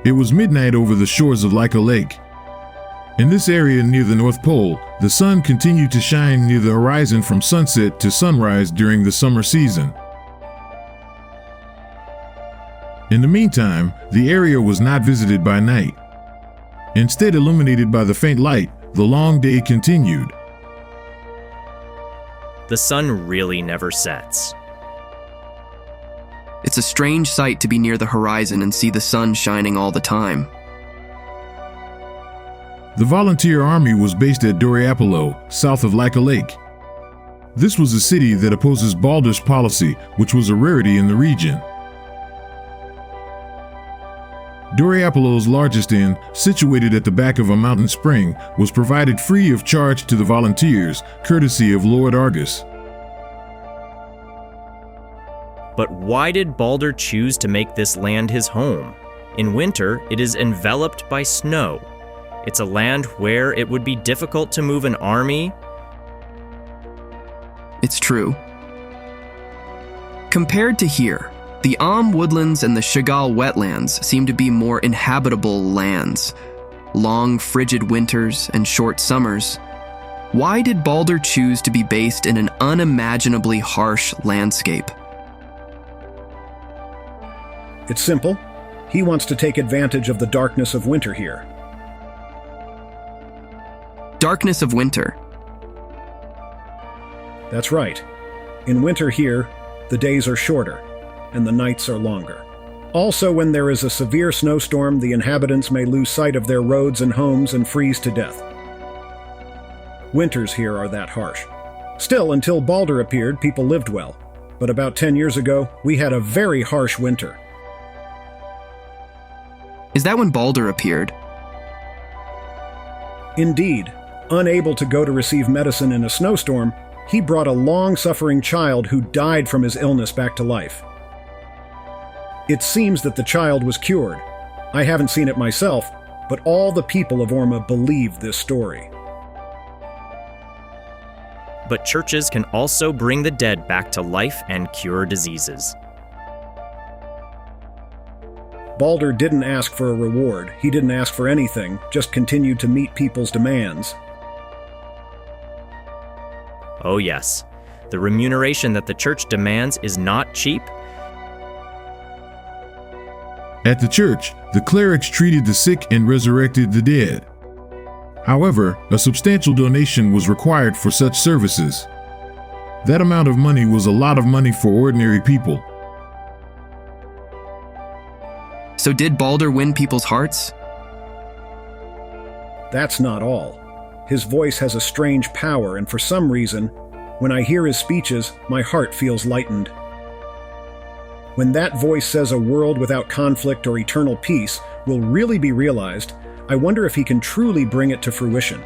It was midnight over the shores of Lika Lake. In this area near the North Pole, the sun continued to shine near the horizon from sunset to sunrise during the summer season. In the meantime, the area was not visited by night. Instead, illuminated by the faint light, the long day continued. The sun really never sets. It's a strange sight to be near the horizon and see the sun shining all the time. The volunteer army was based at Doriapolo, south of Lika Lake. This was a city that opposes Baldur's policy, which was a rarity in the region. Doriapolo's largest inn, situated at the back of a mountain spring, was provided free of charge to the volunteers, courtesy of Lord Argus. But why did Baldur choose to make this land his home? In winter, it is enveloped by snow. It's a land where it would be difficult to move an army. It's true. Compared to here, the woodlands and the Chagall wetlands seem to be more inhabitable lands. Long, frigid winters and short summers. Why did Baldur choose to be based in an unimaginably harsh landscape? It's simple. He wants to take advantage of the darkness of winter here. Darkness of winter. That's right. In winter here, the days are shorter, and the nights are longer. Also, when there is a severe snowstorm, the inhabitants may lose sight of their roads and homes and freeze to death. Winters here are that harsh. Still, until Baldur appeared, people lived well. But about 10 years ago, we had a very harsh winter. Is that when Baldur appeared? Indeed. Unable to go to receive medicine in a snowstorm, he brought a long-suffering child who died from his illness back to life. It seems that the child was cured. I haven't seen it myself, but all the people of Orma believe this story. But churches can also bring the dead back to life and cure diseases. Baldur didn't ask for a reward. He didn't ask for anything, just continued to meet people's demands. Oh yes, the remuneration that the church demands is not cheap. At the church, the clerics treated the sick and resurrected the dead. However, a substantial donation was required for such services. That amount of money was a lot of money for ordinary people. So did Baldur win people's hearts? That's not all. His voice has a strange power, and for some reason, when I hear his speeches, my heart feels lightened. When that voice says a world without conflict or eternal peace will really be realized, I wonder if he can truly bring it to fruition.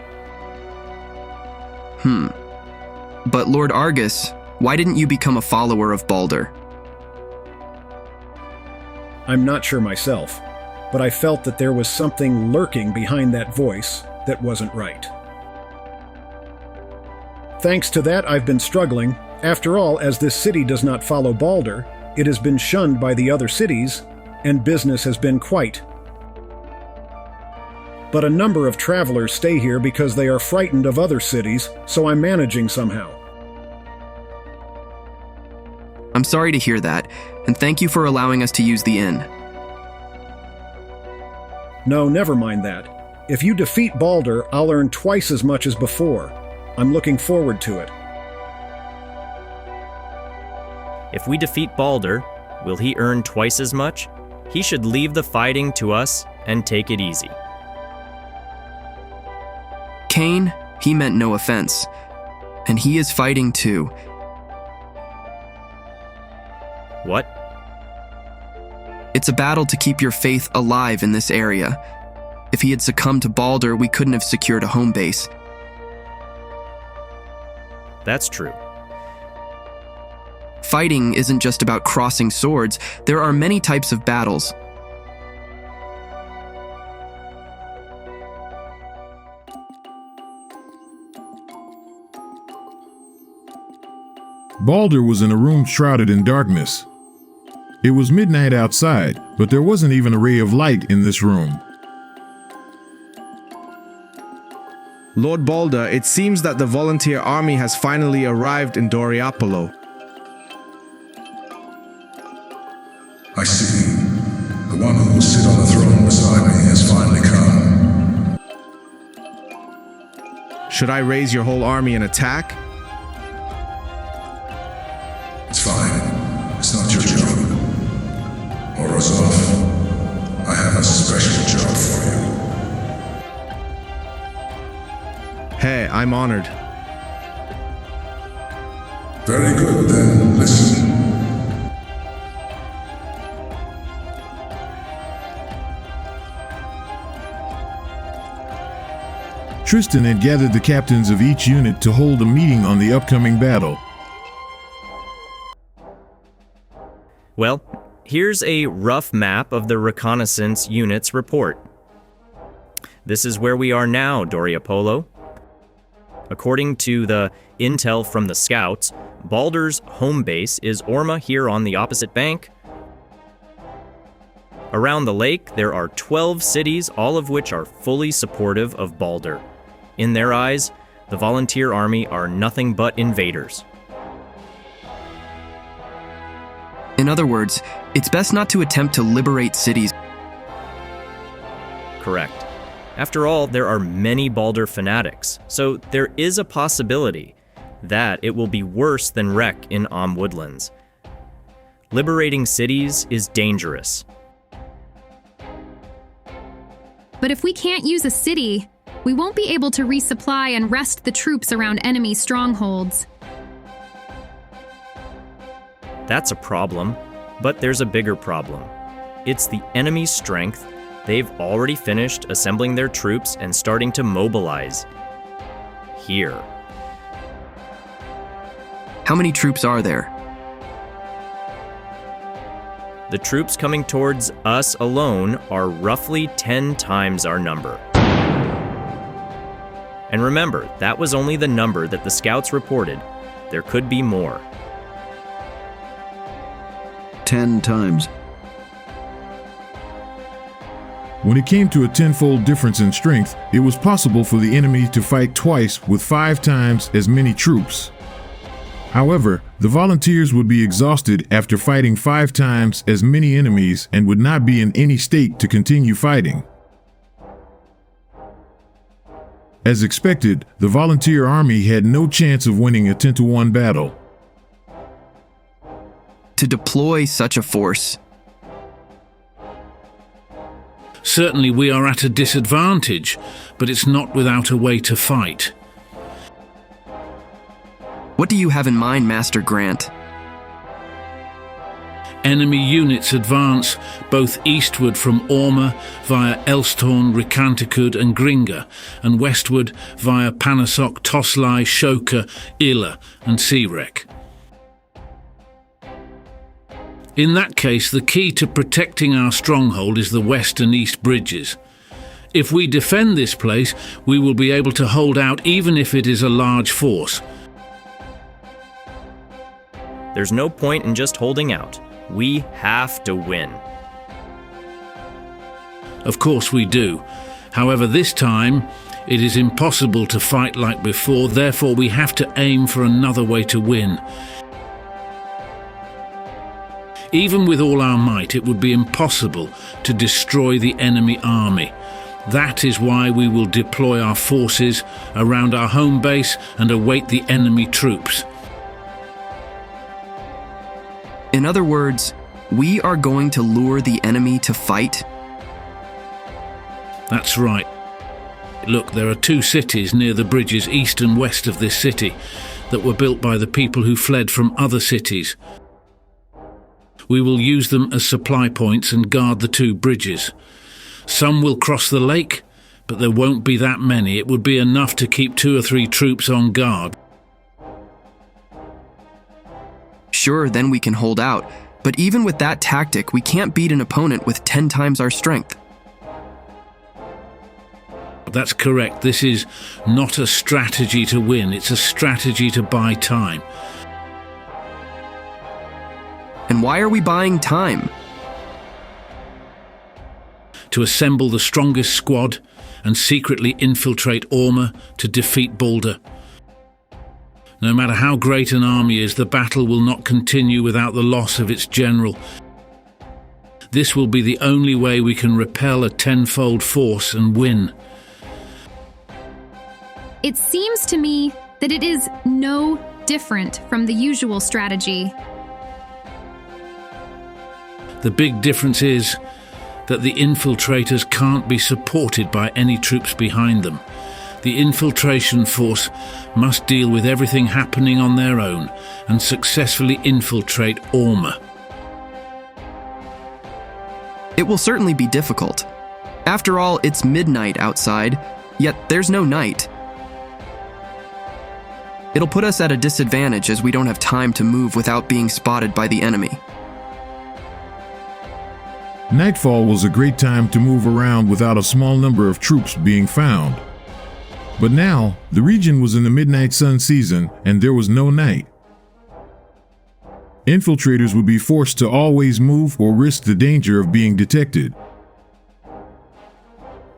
But Lord Argus, why didn't you become a follower of Baldur? I'm not sure myself, but I felt that there was something lurking behind that voice that wasn't right. Thanks to that, I've been struggling. After all, as this city does not follow Baldur, it has been shunned by the other cities, and business has been quiet. But a number of travelers stay here because they are frightened of other cities, so I'm managing somehow. I'm sorry to hear that, and thank you for allowing us to use the inn. No, never mind that. If you defeat Baldur, I'll earn twice as much as before. I'm looking forward to it. If we defeat Baldur, will he earn twice as much? He should leave the fighting to us and take it easy. Cain, he meant no offense, and he is fighting too. What? It's a battle to keep your faith alive in this area. If he had succumbed to Baldur, we couldn't have secured a home base. That's true. Fighting isn't just about crossing swords. There are many types of battles. Baldur was in a room shrouded in darkness. It was midnight outside, but there wasn't even a ray of light in this room. Lord Balder, it seems that the volunteer army has finally arrived in Doriapolo. I see. The one who will sit on the throne beside me has finally come. Should I raise your whole army and attack? It's fine. It's not your job. Morozov, I have a special job for you. Hey, I'm honored. Very good, then listen. Tristan had gathered the captains of each unit to hold a meeting on the upcoming battle. Well, here's a rough map of the reconnaissance unit's report. This is where we are now, Doriapolo. According to the intel from the scouts, Balder's home base is Orma here on the opposite bank. Around the lake, there are 12 cities, all of which are fully supportive of Balder. In their eyes, the volunteer army are nothing but invaders. In other words, it's best not to attempt to liberate cities. Correct. After all, there are many Balder fanatics, so there is a possibility that it will be worse than wreck in Woodlands. Liberating cities is dangerous. But if we can't use a city, we won't be able to resupply and rest the troops around enemy strongholds. That's a problem, but there's a bigger problem. It's the enemy's strength. They've already finished assembling their troops and starting to mobilize. Here. How many troops are there? The troops coming towards us alone are roughly 10 times our number. And remember, that was only the number that the scouts reported. There could be more. 10 times. When it came to a tenfold difference in strength, it was possible for the enemy to fight twice with 5 times as many troops. However, the volunteers would be exhausted after fighting 5 times as many enemies and would not be in any state to continue fighting. As expected, the volunteer army had no chance of winning a 10-to-1 battle. To deploy such a force, Certainly we are at a disadvantage, but it's not without a way to fight. what do you have in mind, Master Grant? Enemy units advance both eastward from Orma via Elstorn, Rikantikud and Gringa, and westward via Panasok, Toslai, Shoka, Ila and Sirek. In that case, the key to protecting our stronghold is the west and east bridges. If we defend this place, we will be able to hold out even if it is a large force. There's no point in just holding out. We have to win. Of course we do. However, this time, it is impossible to fight like before, therefore we have to aim for another way to win. Even with all our might, it would be impossible to destroy the enemy army. That is why we will deploy our forces around our home base and await the enemy troops. In other words, we are going to lure the enemy to fight? That's right. Look, there are 2 cities near the bridges east and west of this city that were built by the people who fled from other cities. We will use them as supply points and guard the 2 bridges. Some will cross the lake, but there won't be that many. It would be enough to keep 2 or 3 troops on guard. Sure, then we can hold out, but even with that tactic, we can't beat an opponent with 10 times our strength. That's correct. This is not a strategy to win, it's a strategy to buy time. And then why are we buying time? To assemble the strongest squad and secretly infiltrate Orma to defeat Balder. No matter how great an army is, the battle will not continue without the loss of its general. This will be the only way we can repel a tenfold force and win. It seems to me that it is no different from the usual strategy. The big difference is that the infiltrators can't be supported by any troops behind them. The infiltration force must deal with everything happening on their own and successfully infiltrate Orma. It will certainly be difficult. After all, it's midnight outside, yet there's no night. It'll put us at a disadvantage as we don't have time to move without being spotted by the enemy. Nightfall was a great time to move around without a small number of troops being found. But now, the region was in the midnight sun season and there was no night. Infiltrators would be forced to always move or risk the danger of being detected.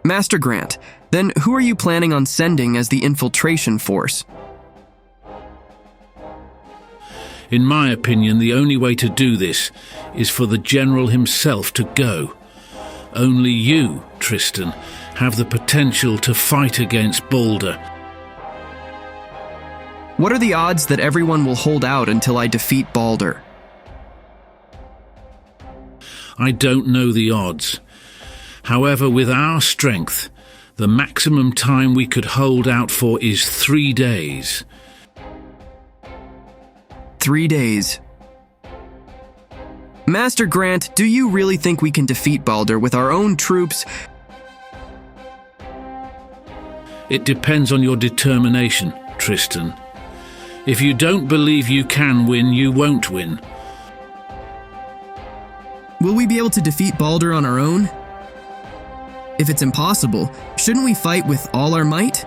Master Grant, then who are you planning on sending as the infiltration force? In my opinion, the only way to do this is for the general himself to go. Only you, Tristan, have the potential to fight against Balder. What are the odds that everyone will hold out until I defeat Balder? I don't know the odds. However, with our strength, the maximum time we could hold out for is 3 days. 3 days. Master Grant, do you really think we can defeat Balder with our own troops? It depends on your determination, Tristan. If you don't believe you can win, you won't win. Will we be able to defeat Balder on our own? If it's impossible, shouldn't we fight with all our might?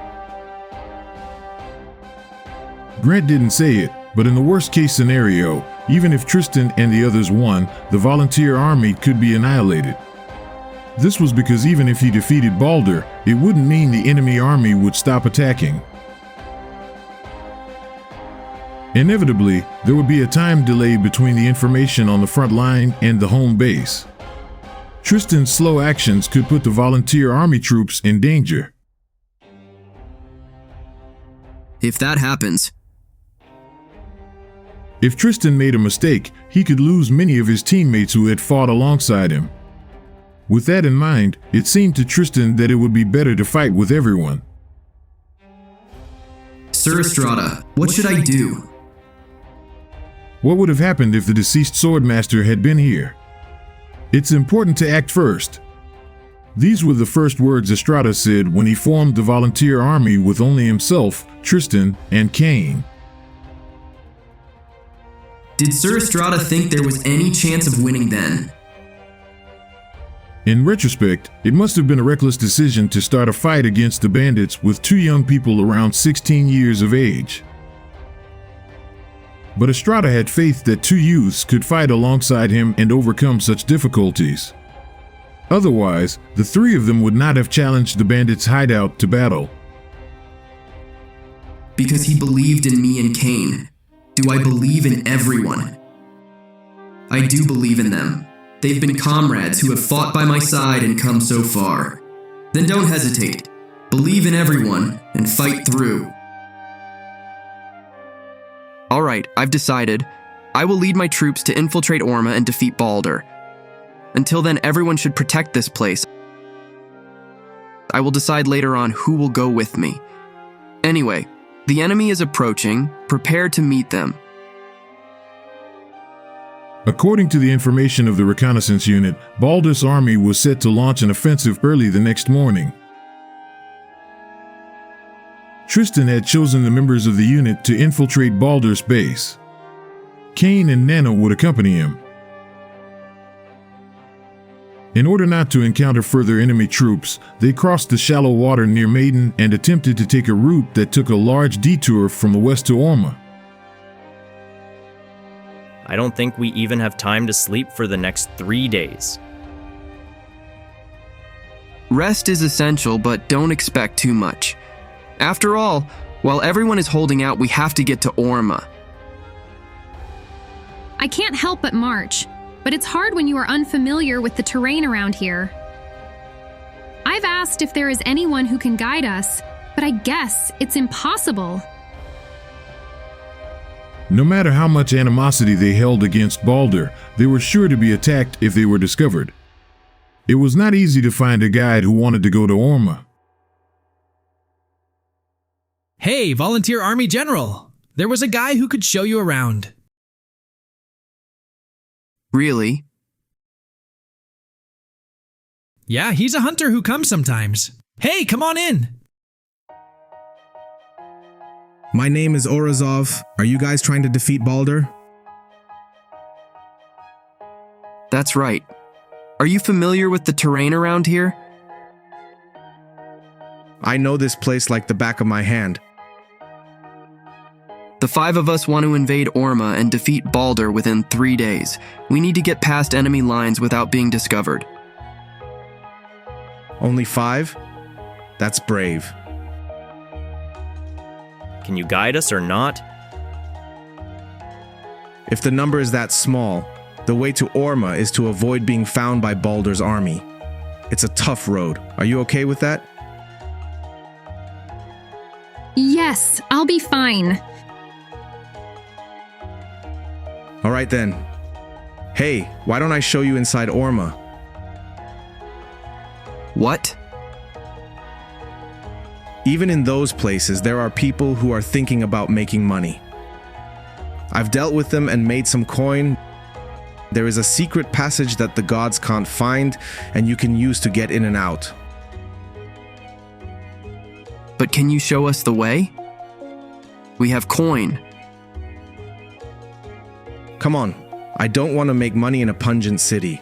Grant didn't say it, but in the worst case scenario, even if Tristan and the others won, the volunteer army could be annihilated. This was because even if he defeated Balder, it wouldn't mean the enemy army would stop attacking. Inevitably, there would be a time delay between the information on the front line and the home base. Tristan's slow actions could put the volunteer army troops in danger. If that happens, if Tristan made a mistake, he could lose many of his teammates who had fought alongside him. With that in mind, it seemed to Tristan that it would be better to fight with everyone. Sir Estrada, what should I do? What would have happened if the deceased swordmaster had been here? It's important to act first. These were the first words Estrada said when he formed the volunteer army with only himself, Tristan, and Cain. Did Sir Estrada think there was any chance of winning then? In retrospect, it must have been a reckless decision to start a fight against the bandits with 2 young people around 16 years of age. But Estrada had faith that 2 youths could fight alongside him and overcome such difficulties. Otherwise, the 3 of them would not have challenged the bandits' hideout to battle. Because he believed in me and Cain. Do I believe in everyone? I do believe in them. They've been comrades who have fought by my side and come so far. Then don't hesitate. Believe in everyone and fight through. All right, I've decided. I will lead my troops to infiltrate Orma and defeat Balder. Until then, everyone should protect this place. I will decide later on who will go with me. Anyway, the enemy is approaching. Prepare to meet them. According to the information of the reconnaissance unit, Balder's army was set to launch an offensive early the next morning. Tristan had chosen the members of the unit to infiltrate Balder's base. Cain and Nana would accompany him. In order not to encounter further enemy troops, they crossed the shallow water near Maiden and attempted to take a route that took a large detour from the west to Orma. I don't think we even have time to sleep for the next 3 days. Rest is essential, but don't expect too much. After all, while everyone is holding out, we have to get to Orma. I can't help but march, but it's hard when you are unfamiliar with the terrain around here. I've asked if there is anyone who can guide us, but I guess it's impossible. No matter how much animosity they held against Balder, they were sure to be attacked if they were discovered. It was not easy to find a guide who wanted to go to Orma. Hey, Volunteer Army General! There was a guy who could show you around. Really? Yeah, he's a hunter who comes sometimes. Hey, come on in! My name is Orazov. Are you guys trying to defeat Balder? That's right. Are you familiar with the terrain around here? I know this place like the back of my hand. The 5 of us want to invade Orma and defeat Balder within 3 days. We need to get past enemy lines without being discovered. Only 5? That's brave. Can you guide us or not? If the number is that small, the way to Orma is to avoid being found by Balder's army. It's a tough road. Are you okay with that? Yes, I'll be fine. All right then. Hey, why don't I show you inside Orma? What? Even in those places, there are people who are thinking about making money. I've dealt with them and made some coin. There is a secret passage that the gods can't find, and you can use to get in and out. But can you show us the way? We have coin. Come on, I don't want to make money in a pungent city.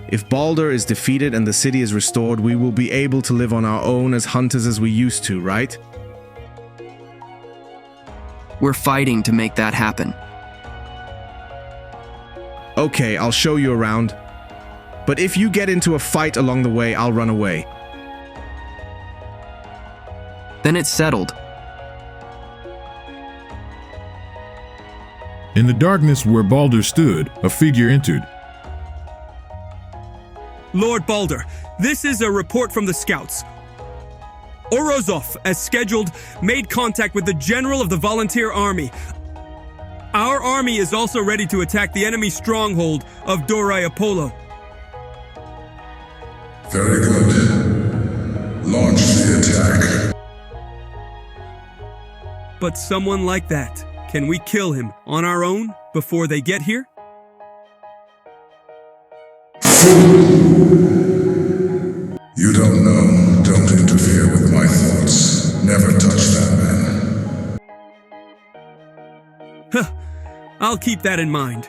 If Balder is defeated and the city is restored, we will be able to live on our own as hunters as we used to, right? We're fighting to make that happen. Okay, I'll show you around. But if you get into a fight along the way, I'll run away. Then it's settled. In the darkness where Balder stood, a figure entered. Lord Balder, this is a report from the scouts. Orazov, as scheduled, made contact with the general of the volunteer army. Our army is also ready to attack the enemy stronghold of Dorai Apollo. Very good. Launch the attack. But someone like that, can we kill him on our own before they get here? You don't know. Don't interfere with my thoughts. Never touch that man. Huh. I'll keep that in mind.